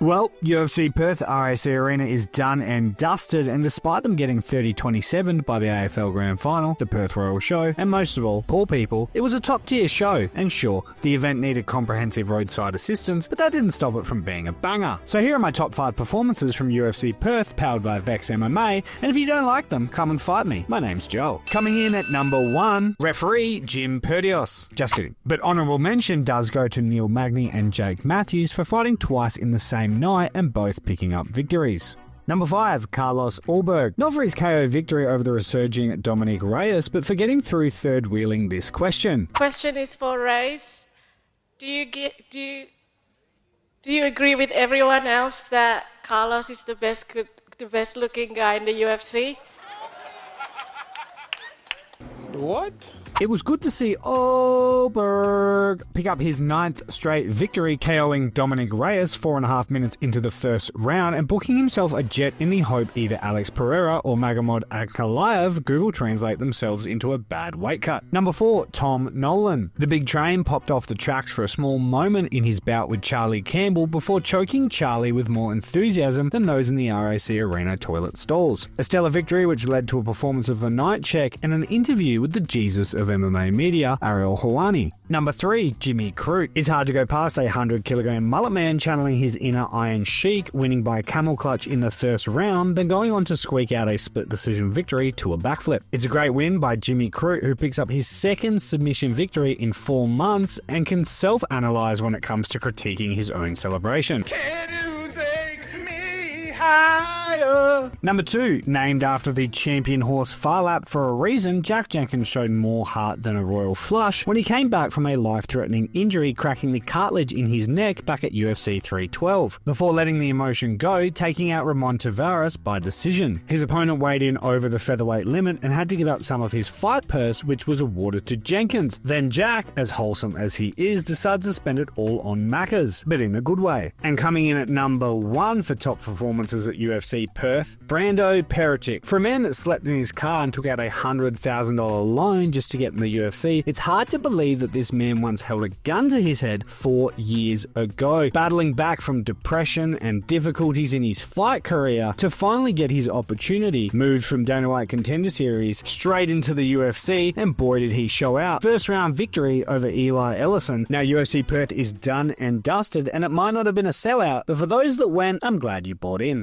Well, UFC Perth RAC Arena is done and dusted, and despite them getting 30-27 by the AFL Grand Final, the Perth Royal Show, and most of all, poor people, it was a top-tier show, and sure, the event needed comprehensive roadside assistance, but that didn't stop it from being a banger. So here are my top 5 performances from UFC Perth, powered by Vex MMA, and if you don't like them, come and fight me. My name's Joel. Coming in at number 1, referee Jim Perdios. Just kidding. But honourable mention does go to Neil Magny and Jake Matthews for fighting twice in the same night and both picking up victories. Number 5, Carlos Ulberg. Not for his KO victory over the resurging Dominic Reyes, but for getting through third wheeling this question. Question is for Reyes. Do you agree with everyone else that Carlos is the best looking guy in the UFC? What? It was good to see Ulberg pick up his 9th straight victory, KOing Dominic Reyes 4.5 minutes into the first round and booking himself a jet in the hope either Alex Pereira or Magomed Ankalaev Google Translate themselves into a bad weight cut. Number 4, Tom Nolan. The big train popped off the tracks for a small moment in his bout with Charlie Campbell before choking Charlie with more enthusiasm than those in the RAC Arena toilet stalls. A stellar victory which led to a performance of the night check and an interview with the Jesus of MMA media, Ariel Helwani. Number 3, Jimmy Crute. It's hard to go past a 100-kilogram mullet man channeling his inner Iron Sheik, winning by camel clutch in the first round, then going on to squeak out a split decision victory to a backflip. It's a great win by Jimmy Crute, who picks up his 2nd submission victory in 4 months and can self-analyze when it comes to critiquing his own celebration. Can you take me higher? Number 2, named after the champion horse Farlap for a reason, Jack Jenkins showed more heart than a royal flush when he came back from a life-threatening injury, cracking the cartilage in his neck back at UFC 312, before letting the emotion go, taking out Ramon Tavares by decision. His opponent weighed in over the featherweight limit and had to give up some of his fight purse, which was awarded to Jenkins. Then Jack, as wholesome as he is, decided to spend it all on Maccas, but in a good way. And coming in at number 1 for top performances at UFC Perth, Brando Peretic. For a man that slept in his car and took out a $100,000 loan just to get in the UFC, it's hard to believe that this man once held a gun to his head 4 years ago, battling back from depression and difficulties in his fight career to finally get his opportunity, moved from Dana White Contender Series straight into the UFC, and boy did he show out. First round victory over Eli Ellison. Now UFC Perth is done and dusted, and it might not have been a sellout, but for those that went, I'm glad you bought in.